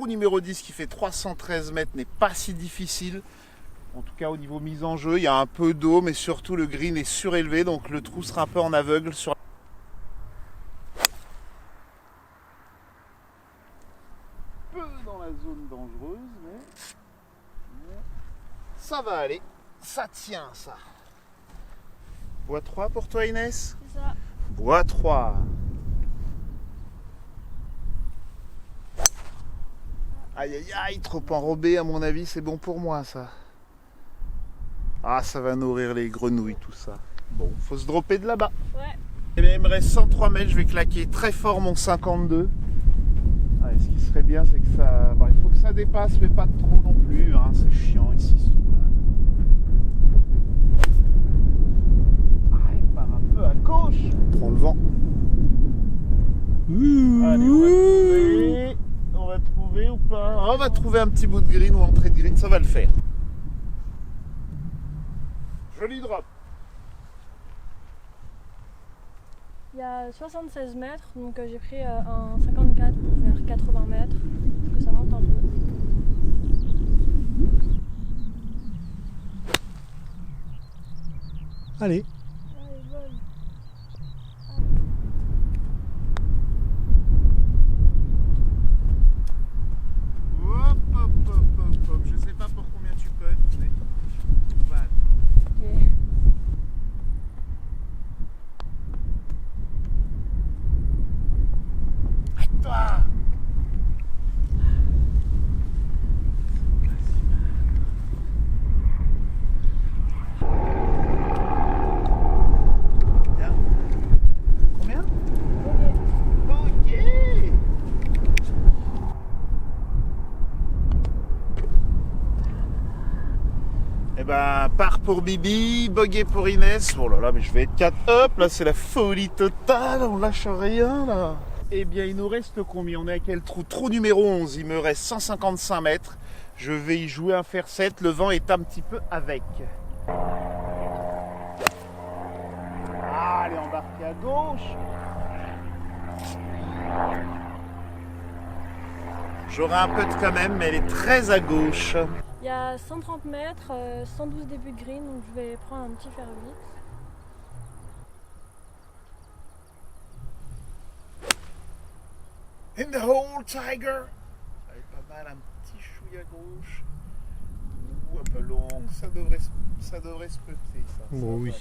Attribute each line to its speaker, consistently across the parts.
Speaker 1: trou numéro 10 qui fait 313 mètres n'est pas si difficile. En tout cas au niveau mise en jeu, il y a un peu d'eau, mais surtout le green est surélevé, donc le trou sera un peu en aveugle sur peu dans la zone dangereuse, mais ça va aller, ça tient ça. Bois 3 pour toi Inès?
Speaker 2: C'est ça.
Speaker 1: Bois 3. Aïe aïe aïe, trop enrobé à mon avis, c'est bon pour moi ça. Ah, ça va nourrir les grenouilles tout ça. Bon, faut se dropper de là-bas.
Speaker 2: Ouais.
Speaker 1: Eh bien, il me reste 103 mètres, je vais claquer très fort mon 52. Ah, et ce qui serait bien, c'est que ça... Bon, il faut que ça dépasse, mais pas trop non plus, hein. C'est chiant ici. Ah, il part un peu à gauche. Prends le vent. Allez, on va trouver ou pas? On va trouver un petit bout de green ou entrée de green, ça va le faire. Joli drop.
Speaker 2: Il y a 76 mètres, donc j'ai pris un 54 pour faire 80 mètres, parce que ça monte un peu.
Speaker 3: Allez.
Speaker 2: Allez, vole.
Speaker 1: Hop, hop, hop, hop, hop. Je sais pas pour combien tu peux, mais va.
Speaker 2: Ok.
Speaker 1: Avec toi. Bien. Combien?
Speaker 2: Ok.
Speaker 1: Ok. Eh ben, part pour Bibi, bogey pour Inès. Oh là là, mais je vais être 4. Hop, là c'est la folie totale, on lâche rien là. Eh bien, il nous reste combien? On est à quel trou? Trou numéro 11, il me reste 155 mètres. Je vais y jouer un fer 7, le vent est un petit peu avec. Ah, elle est embarquée à gauche. J'aurai un peu de quand même, mais elle est très à gauche.
Speaker 2: Il y a 130 mètres, 112 début de green, donc je vais prendre un petit fer 8.
Speaker 1: In the hole, Tiger. Elle est pas mal, un petit chouille à gauche. Ou un peu long, ça devrait se peupler ça.
Speaker 3: Bon, oui.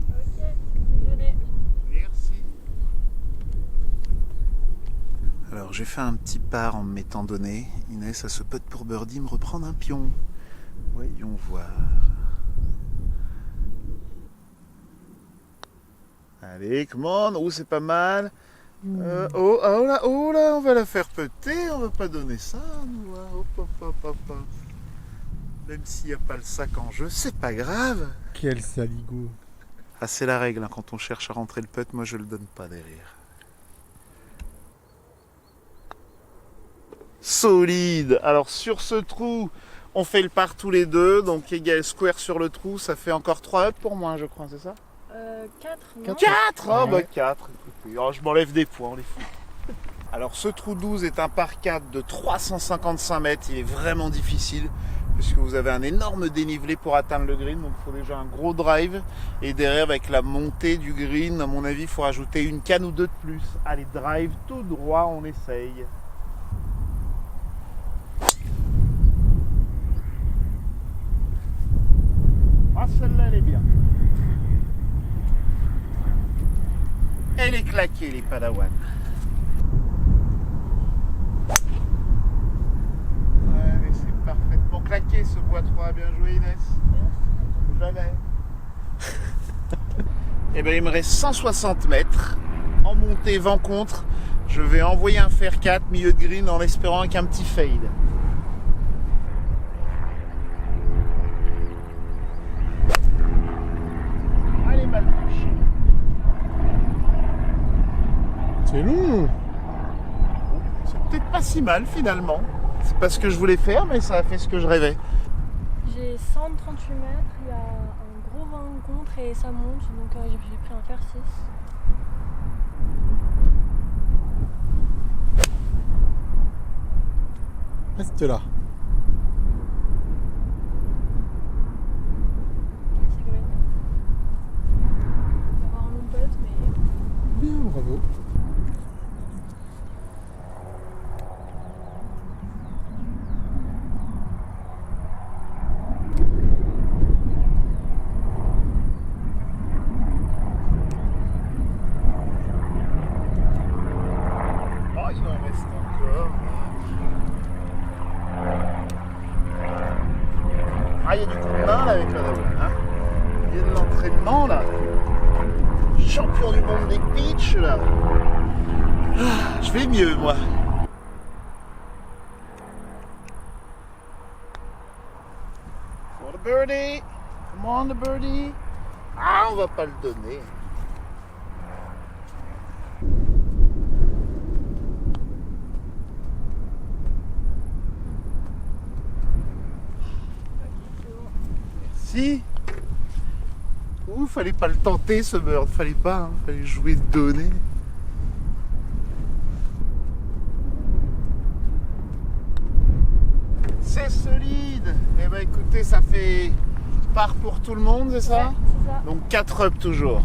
Speaker 2: Ok, c'est donné.
Speaker 1: Merci. Alors j'ai fait un petit part en me mettant donné. Inès a ce pote pour birdie me reprendre un pion. Voyons voir. Allez, come on. Oh, c'est pas mal. Oh là, on va la faire péter. On va pas donner ça, nous. Hein. Hop, hop, hop, hop, hop. Même s'il n'y a pas le sac en jeu, c'est pas grave.
Speaker 3: Quel saligo.
Speaker 1: Ah, c'est la règle, hein. Quand on cherche à rentrer le putt, moi je le donne pas derrière. Solide. Alors sur ce trou, on fait le par tous les deux, donc égal square sur le trou, ça fait encore 3 up pour moi, je crois, c'est ça?
Speaker 2: 4, non?
Speaker 1: 4. Oh, bah
Speaker 3: Ouais.
Speaker 1: 4. Écoutez, oh, je m'enlève des points, les fous. Alors ce trou 12 est un par 4 de 355 mètres, il est vraiment difficile puisque vous avez un énorme dénivelé pour atteindre le green, donc il faut déjà un gros drive et derrière avec la montée du green, à mon avis, il faut rajouter une canne ou deux de plus. Allez, drive tout droit, on essaye. Ah, celle-là, elle est bien. Elle est claquée, les Padawan. Allez, c'est parfaitement claqué ce bois 3. Bien joué, Inès. Jamais. Et bien, il me reste 160 mètres. En montée, vent contre. Je vais envoyer un fer 4, milieu de green, en espérant avec un petit fade. Allez, mal touché.
Speaker 3: C'est long.
Speaker 1: C'est peut-être pas si mal finalement. C'est pas ce que je voulais faire, mais ça a fait ce que je rêvais.
Speaker 2: J'ai fait 138 mètres, il y a un gros vent contre et ça monte, donc j'ai pris un fer 6.
Speaker 3: Reste là.
Speaker 2: C'est green. On va avoir un long putt, mais...
Speaker 3: Bien, bravo.
Speaker 1: Oh, il en reste encore. Ah, il y a du coup de main là avec la Dawan, hein. Il y a de l'entraînement là. Champion du monde des pitchs là. Ah, je vais mieux moi. For the birdie. Come on the birdie. Ah, on va pas le donner. Si. Ouh, fallait pas le tenter ce bird, fallait pas, hein. Fallait jouer de donner. C'est solide. Eh ben écoutez, ça fait part pour tout le monde, c'est ça?
Speaker 2: Ouais, c'est ça.
Speaker 1: Donc 4 up toujours.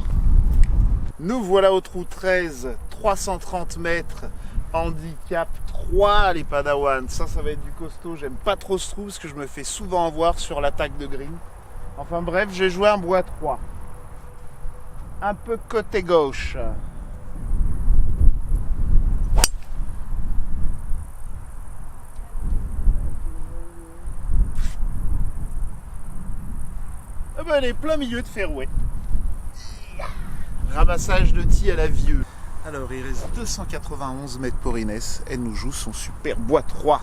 Speaker 1: Nous voilà au trou 13, 330 mètres, handicap 3 les Padawan. Ça va être du costaud. J'aime pas trop ce trou parce que je me fais souvent avoir sur l'attaque de green. Enfin bref, j'ai joué un bois 3. Un peu côté gauche. Ah ben, elle est plein milieu de fairway. Ramassage de tee à la vieux. Alors il reste 291 mètres pour Inès. Elle nous joue son super bois 3.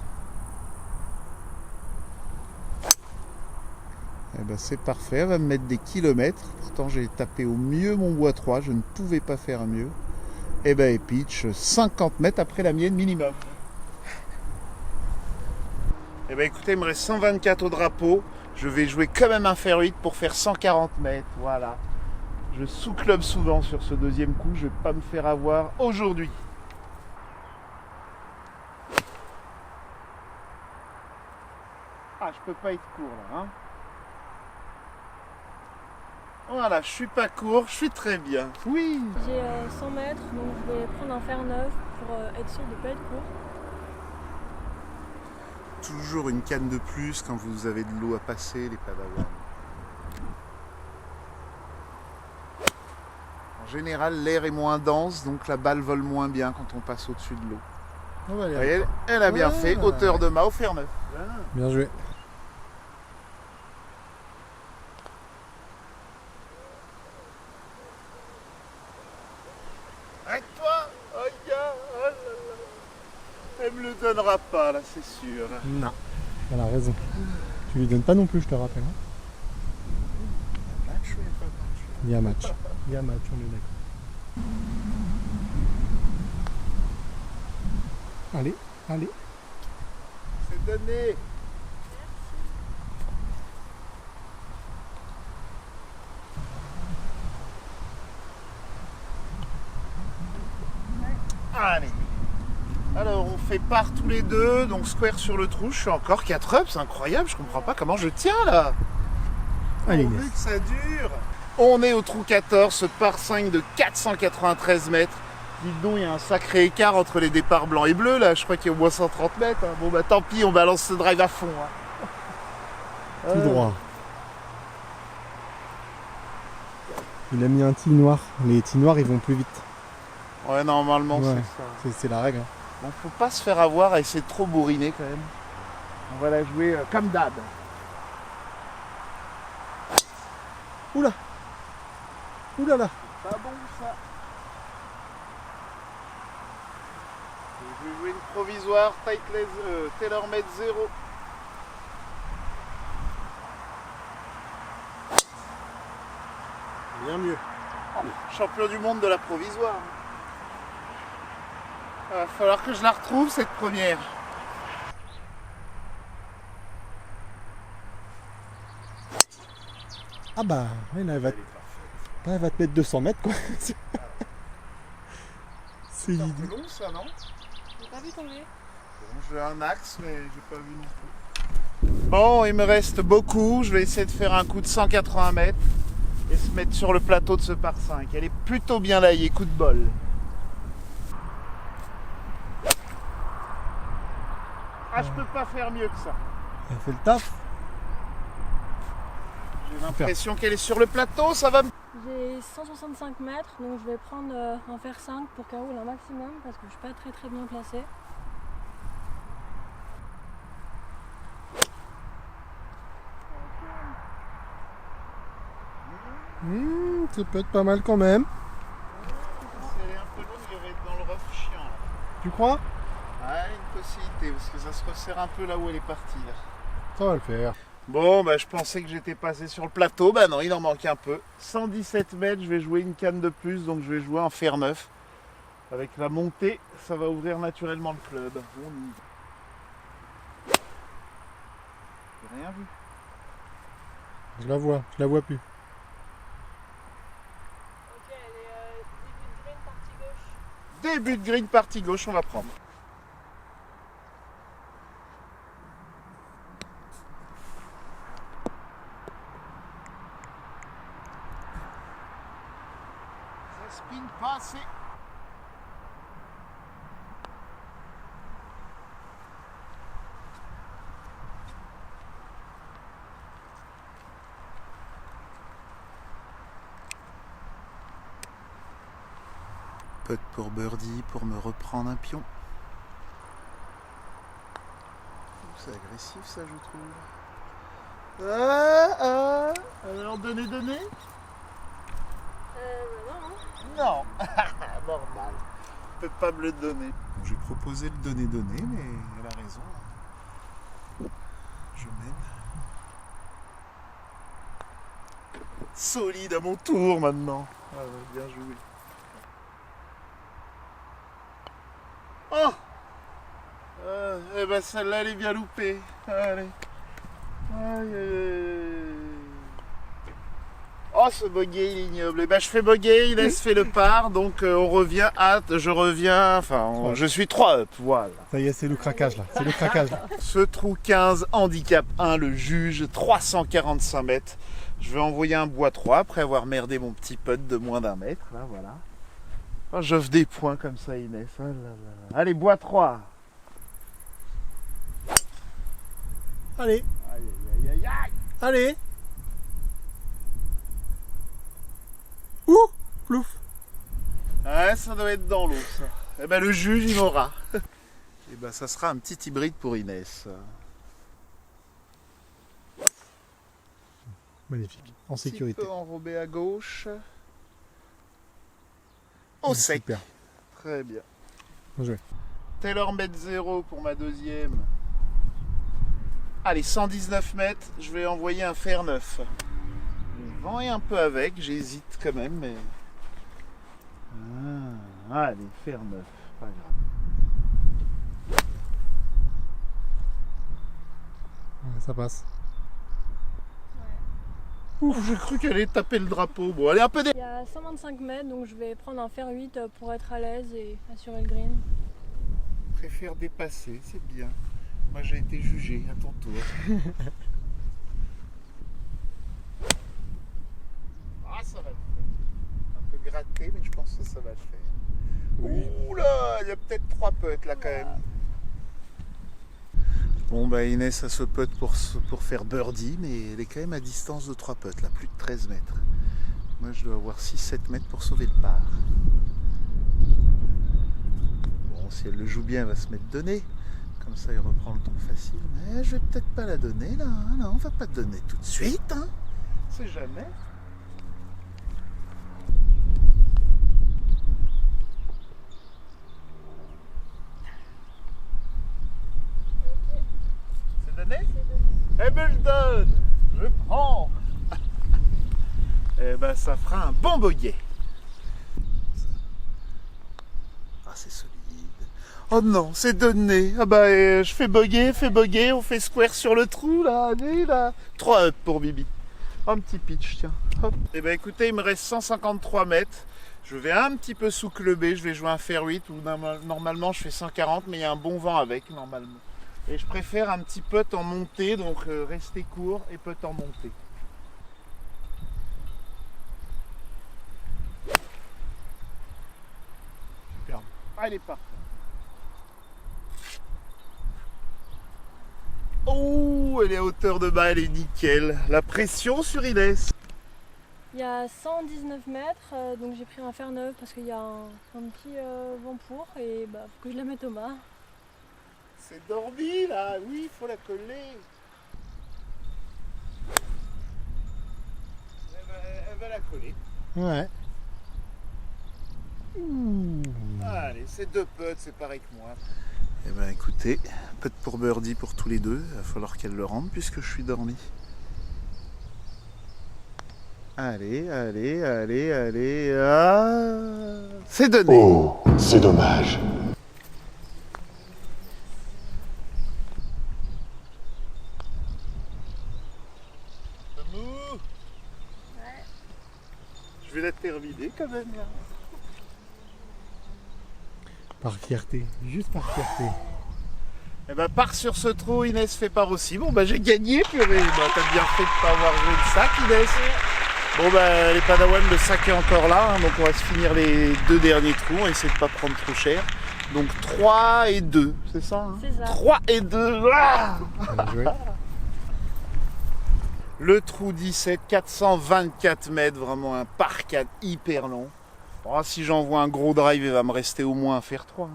Speaker 1: Eh ben c'est parfait, elle va me mettre des kilomètres. Pourtant j'ai tapé au mieux mon bois 3, je ne pouvais pas faire mieux. Eh ben elle pitch 50 mètres après la mienne minimum. Eh ben écoutez, il me reste 124 au drapeau. Je vais jouer quand même un fer 8 pour faire 140 mètres. Voilà. Je sous-club souvent sur ce deuxième coup, je ne vais pas me faire avoir aujourd'hui. Ah, je peux pas être court là, hein. Voilà, je suis pas court, je suis très bien. Oui.
Speaker 2: J'ai 100 mètres, donc je vais prendre un fer 9 pour être sûr de ne pas être court.
Speaker 1: Toujours une canne de plus quand vous avez de l'eau à passer, les Padawan. En général, l'air est moins dense, donc la balle vole moins bien quand on passe au-dessus de l'eau.
Speaker 3: On va aller.
Speaker 1: Vous voyez, elle a bien fait, hauteur de mât au fer 9.
Speaker 3: Bien joué.
Speaker 1: Arrête-toi! Oh, gars, oh là là. Elle me le donnera pas, là, c'est sûr.
Speaker 3: Non. Elle a raison. Tu lui donnes pas non plus, je te rappelle. Hein.
Speaker 1: Match ou pas match?
Speaker 3: Il y a match. Il y a match, on est d'accord. Allez, allez.
Speaker 1: C'est donné. Allez. Alors on fait part tous les deux, donc square sur le trou, je suis encore 4 up, c'est incroyable, je comprends pas comment je tiens là.
Speaker 3: Allez,
Speaker 1: Pourvu
Speaker 3: Inès.
Speaker 1: que ça dure. On est au trou 14, ce par 5 de 493 mètres. Dites donc, il y a un sacré écart entre les départs blancs et bleus là, je crois qu'il y a au moins 130 mètres. Hein. Bon bah tant pis, on balance ce drive à fond. Hein.
Speaker 3: Tout droit. Il a mis un tee noir. Les tees noirs, ils vont plus vite.
Speaker 1: Ouais, normalement
Speaker 3: Ouais.
Speaker 1: c'est ça.
Speaker 3: C'est la règle. Hein.
Speaker 1: Bon, faut pas se faire avoir à essayer de trop bourriner quand même. On va la jouer comme d'hab.
Speaker 3: Oula. Oula là.
Speaker 1: Pas bon ça. Je vais jouer une provisoire TaylorMade 0.
Speaker 3: Bien mieux.
Speaker 1: Champion du monde de la provisoire. Il va falloir que je la retrouve cette première.
Speaker 3: Ah bah, ouais, là,
Speaker 1: Elle est parfaite.
Speaker 3: elle va te mettre 200 mètres quoi. C'est
Speaker 1: C'est un
Speaker 3: l'idée.
Speaker 1: peu long ça, non?
Speaker 2: J'ai pas vu tomber.
Speaker 1: Bon, j'ai un axe, mais j'ai pas vu non plus. Bon, il me reste beaucoup. Je vais essayer de faire un coup de 180 mètres et se mettre sur le plateau de ce par 5. Elle est plutôt bien laillée, coup de bol. Ah, je peux pas faire mieux que ça.
Speaker 3: Elle fait le taf.
Speaker 1: J'ai l'impression qu'elle est sur le plateau, ça va.
Speaker 2: J'ai 165 mètres, donc je vais prendre un fer 5 pour qu'elle roule un maximum parce que je suis pas très bien placée.
Speaker 3: Ça peut être pas mal quand même.
Speaker 1: Si elle est un peu longue, elle va être dans le rough chiant. Là.
Speaker 3: Tu crois?
Speaker 1: Ah, une possibilité, parce que ça se resserre un peu là où elle est partie. Là.
Speaker 3: Ça va le faire.
Speaker 1: Bon, bah, je pensais que j'étais passé sur le plateau. Bah non, il en manque un peu. 117 mètres, je vais jouer une canne de plus, donc je vais jouer en fer neuf. Avec la montée, ça va ouvrir naturellement le club. On y va. J'ai rien vu.
Speaker 3: Je la vois plus.
Speaker 2: Ok, elle est début de green partie gauche.
Speaker 1: Début de green partie gauche, on va prendre. Ça spin pas assez. Putt pour birdie pour me reprendre un pion. C'est agressif ça je trouve. Alors donnez.
Speaker 2: Non.
Speaker 1: Non. Normal. Je peux pas me le donner. J'ai proposé le donner, mais elle a raison. Je mène. Solide à mon tour maintenant. Ah, bien joué. Oh eh ben celle-là elle est bien loupée. Allez. Aïe, aïe, aïe. Oh ce bogey il est ignoble. Eh ben je fais bogey, Inès fait le par, donc on revient je suis 3 up, voilà.
Speaker 3: Ça y est, c'est le craquage là. C'est le craquage là.
Speaker 1: Ce trou 15, handicap 1, le juge, 345 mètres. Je vais envoyer un bois 3 après avoir merdé mon petit putt de moins d'1 mètre, là voilà. Oh, j'offre des points comme ça Inès. Oh là là. Allez, bois 3.
Speaker 3: Allez,
Speaker 1: Aïe aïe aïe aïe aïe.
Speaker 3: allez. Ouh, plouf.
Speaker 1: Ouais, ça doit être dans l'eau ça. Eh ben le juge il m'aura. Et ben ça sera un petit hybride pour Inès.
Speaker 3: Magnifique. En
Speaker 1: Un
Speaker 3: sécurité.
Speaker 1: petit peu enrobé à gauche. Au sec.
Speaker 3: Super.
Speaker 1: Très bien.
Speaker 3: Bien joué.
Speaker 1: TaylorMade 0 pour ma deuxième. Allez, 119 mètres, je vais envoyer un fer neuf. Le vent est un peu avec, j'hésite quand même, mais... Ah, allez, fer neuf, pas grave.
Speaker 3: Ouais, ça passe.
Speaker 2: Ouais.
Speaker 1: Ouf, j'ai cru qu'elle allait taper le drapeau. Bon, allez, un peu des...
Speaker 2: Il y a 125 mètres, donc je vais prendre un fer 8 pour être à l'aise et assurer le green.
Speaker 1: Je préfère dépasser, c'est bien. Moi, j'ai été jugé, à ton tour. Ah, ça va le faire. Un peu gratté, mais je pense que ça va le faire.
Speaker 3: Oui.
Speaker 1: Ouh là, il y a peut-être 3 putts là quand même. Bon bah Inès a ce putt pour faire birdie, mais elle est quand même à distance de 3 putts, là, plus de 13 mètres. Moi je dois avoir 6-7 mètres pour sauver le par. Bon, si elle le joue bien, elle va se mettre de nez. Comme ça il reprend le ton facile. Mais je vais peut-être pas la donner là. Hein. Non, on va pas te donner tout de suite. Hein. C'est jamais. C'est donné? Eh ben je donne. Je prends. Eh ben ça fera un bon bogey. Ah c'est solide. Oh non, c'est donné. Ah bah je fais bogey, on fait square sur le trou là, allez là. 3 up pour Bibi. Un petit pitch, tiens. Hop. Et ben écoutez, il me reste 153 mètres. Je vais un petit peu sous-cluber, je vais jouer un fer 8 où normalement je fais 140, mais il y a un bon vent avec normalement. Et je préfère un petit putt en montée, donc rester court et putt en montée. Superbe. Allez, parfait. Oh, elle est à hauteur de bas, elle est nickel. La pression sur Inès.
Speaker 2: Il y a 119 mètres, donc j'ai pris un fer neuf parce qu'il y a un petit vent pour et bah faut que je la mette au mât.
Speaker 1: C'est dormi là, oui, il faut la coller. Elle va la coller.
Speaker 3: Ouais.
Speaker 1: Allez, c'est 2 putts, c'est pareil que moi. Eh ben écoutez, putt pour birdie pour tous les deux, il va falloir qu'elle le rende puisque je suis dormi. Allez, allez, allez, allez. Ah, c'est donné.
Speaker 4: Oh, c'est dommage.
Speaker 1: Mou. Je vais la terminer quand même. Là.
Speaker 3: Par fierté, juste par fierté.
Speaker 1: Eh ben pars sur ce trou, Inès fait part aussi. Bon bah j'ai gagné, purée. Bah, t'as bien fait de pas avoir joué le sac, Inès. Bon bah les Padawan, le sac est encore là, hein, donc on va se finir les 2 derniers trous, on va essayer de pas prendre trop cher. Donc 3 et 2, c'est ça, hein?
Speaker 2: C'est ça.
Speaker 1: 3 et 2, ah
Speaker 3: Bien joué.
Speaker 1: Le trou 17, 424 mètres, vraiment un par 4 hyper long. Oh, si j'envoie un gros drive, il va me rester au moins un fer 3. Hein.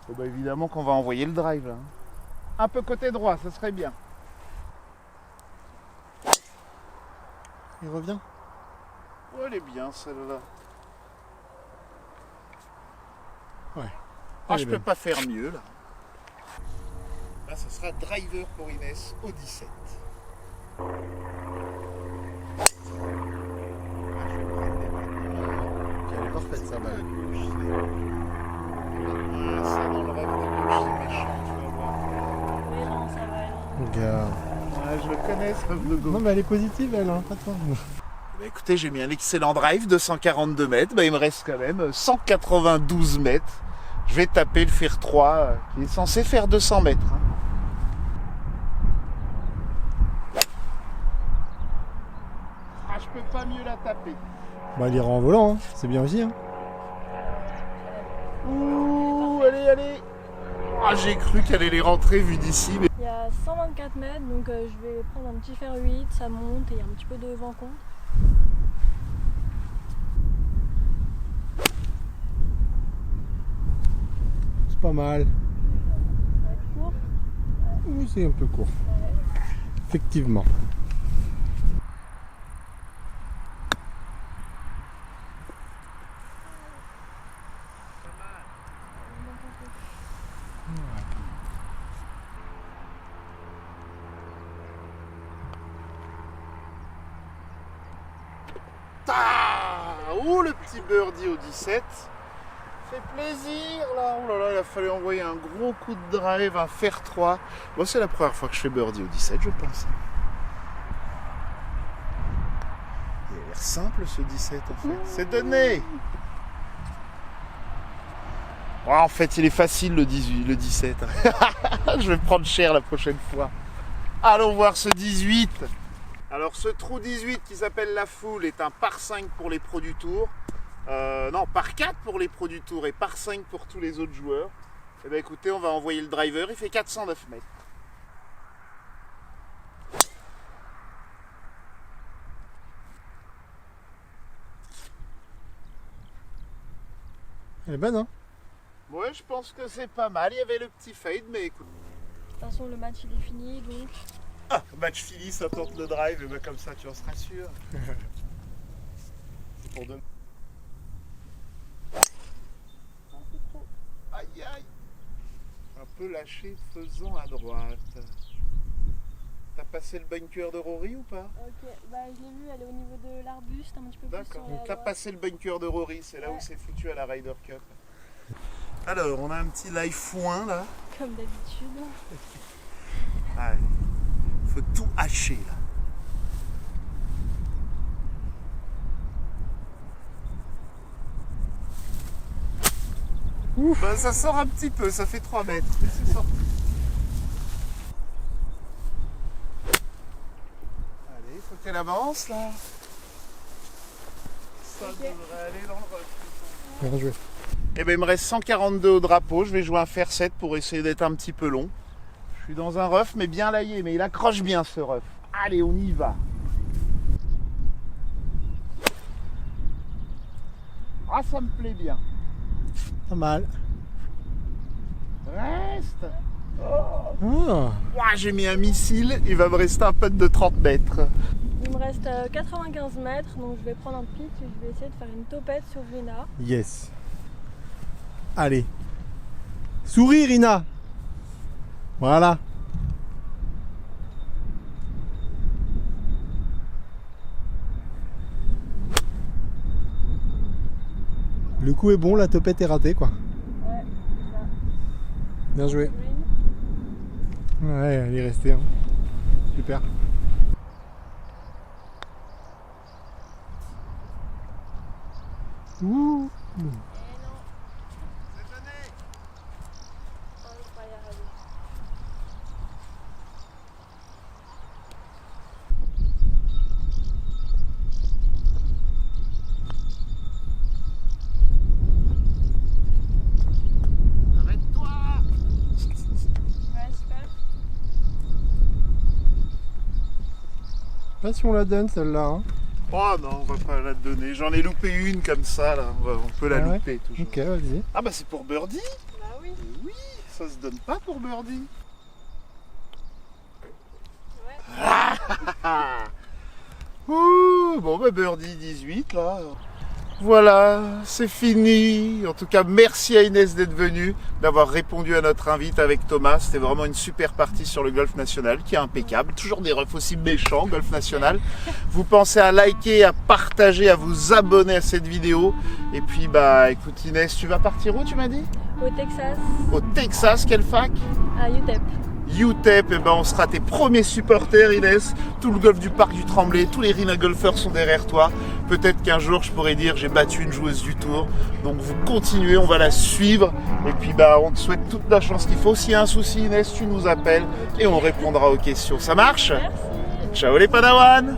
Speaker 1: Bon, bah, évidemment qu'on va envoyer le drive là. Un peu côté droit, ça serait bien.
Speaker 3: Il revient.
Speaker 1: Oh, elle est bien celle-là.
Speaker 3: Ouais.
Speaker 1: Ah,
Speaker 3: Elle
Speaker 1: je
Speaker 3: est
Speaker 1: peux
Speaker 3: belle.
Speaker 1: pas faire mieux là. Là, ce sera driver pour Inès au 17.
Speaker 3: Elle est parfaite sa balle.
Speaker 1: Ah, ça dans le rêve de gauche, c'est méchant, tu vas voir.
Speaker 2: Mais non, ça va aller.
Speaker 3: Regarde.
Speaker 1: Ah, je le connais ce rêve de gauche.
Speaker 3: Non mais elle est positive elle, hein, pas toi.
Speaker 1: Bah, écoutez, j'ai mis un excellent drive de 142 mètres. Bah, il me reste quand même 192 mètres. Je vais taper le fer 3 qui est censé faire 200 mètres. Hein. Ah, je peux pas mieux la taper.
Speaker 3: Bah elle ira en volant, hein. C'est bien aussi. Hein.
Speaker 1: Ouh, allez, allez. Ah, j'ai cru qu'elle allait rentrer vu d'ici. Mais...
Speaker 2: Il y a 124 mètres, donc je vais prendre un petit fer 8, ça monte et il y a un petit peu de vent contre.
Speaker 3: C'est pas mal.
Speaker 2: Ça va être court.
Speaker 3: Oui, c'est un peu court. Effectivement.
Speaker 1: Ah, oh, le petit birdie au 17. Fait plaisir là. Oh là là, il a fallu envoyer un gros coup de drive, un fer 3. Bon, c'est la première fois que je fais birdie au 17, je pense. Il a l'air simple ce 17 en fait. C'est donné. Oh, en fait, il est facile le 18, le 17. Je vais prendre cher la prochaine fois. Allons voir ce 18. Alors ce trou 18 qui s'appelle la foule est un par 5 pour les pros du tour. Non, par 4 pour les pros du tour et par 5 pour tous les autres joueurs. Et bien écoutez, on va envoyer le driver, il fait 409 mètres.
Speaker 3: Elle est bonne, hein.
Speaker 1: Ouais, je pense que c'est pas mal. Il y avait le petit fade, mais écoute.
Speaker 2: De toute façon, le match il est fini, donc
Speaker 1: Ah, match fini, ça tente le drive, et ben comme ça tu en seras sûr. C'est pour demain. Aïe aïe. Un peu lâché, faisant à droite. T'as passé le bunker de Rory ou pas?
Speaker 2: ok, bah je l'ai vu, elle est au niveau de l'arbuste, un petit peu plus
Speaker 1: D'accord.
Speaker 2: sur la
Speaker 1: T'as
Speaker 2: droite.
Speaker 1: passé le bunker de Rory, c'est là où
Speaker 2: Ouais.
Speaker 1: c'est foutu à la Ryder Cup. Alors, on a un petit live foin là.
Speaker 2: Comme d'habitude.
Speaker 1: Allez. Faut tout hacher là.
Speaker 3: Ouf.
Speaker 1: Bah, ça sort un petit peu, ça fait 3 mètres. Mais c'est sorti. Allez, il faut qu'elle avance là. Ça devrait aller dans le rough.
Speaker 3: Bien joué.
Speaker 1: Eh ben, il me reste 142 au drapeau. Je vais jouer un fer 7 pour essayer d'être un petit peu long. Je suis dans un rough, mais bien laillé. Mais il accroche bien ce rough. Allez, on y va. Ah, ça me plaît bien.
Speaker 3: Pas mal.
Speaker 1: Reste.
Speaker 3: Ah.
Speaker 1: Ouah, j'ai mis un missile. Il va me rester un putt de 30 mètres.
Speaker 2: Il me reste 95 mètres, donc je vais prendre un pitch et je vais essayer de faire une topette sur Rina.
Speaker 3: Yes. Allez. Souris, Rina. Voilà. Le coup est bon, la topette est ratée, quoi.
Speaker 2: Ouais, c'est ça.
Speaker 3: Bien joué.
Speaker 2: Green.
Speaker 3: Ouais, elle est restée. Hein. Super. Ouh.
Speaker 2: Et non, on va pas y arriver.
Speaker 1: Arrête-toi.
Speaker 2: Ouais, super.
Speaker 3: Pas si on la donne, celle-là. Hein.
Speaker 1: Oh non, on va pas la donner. J'en ai loupé une comme ça là. On peut la
Speaker 3: Ah ouais.
Speaker 1: louper toujours.
Speaker 3: Ok, vas-y.
Speaker 1: Ah bah c'est pour birdie.
Speaker 2: Bah oui.
Speaker 1: Oui, ça se donne pas pour birdie.
Speaker 2: Ouais.
Speaker 1: Ouh, bon bah birdie 18 là. Voilà, c'est fini. En tout cas, merci à Inès d'être venue, d'avoir répondu à notre invite avec Thomas. C'était vraiment une super partie sur le golf national qui est impeccable. Toujours des refs aussi méchants, golf national. Vous pensez à liker, à partager, à vous abonner à cette vidéo. Et puis bah écoute Inès, tu vas partir où tu m'as dit?
Speaker 2: Au Texas,
Speaker 1: Au Texas, quelle fac?
Speaker 2: à UTEP.
Speaker 1: UTEP, eh ben on sera tes premiers supporters Inès. Tout le golf du parc du Tremblay, tous les Rina golfeurs sont derrière toi. Peut-être qu'un jour je pourrais dire j'ai battu une joueuse du tour. Donc vous continuez, on va la suivre. Et puis bah on te souhaite toute la chance qu'il faut. S'il y a un souci Inès, tu nous appelles et on répondra aux questions. Ça marche?
Speaker 2: Merci.
Speaker 1: Ciao les Padawan!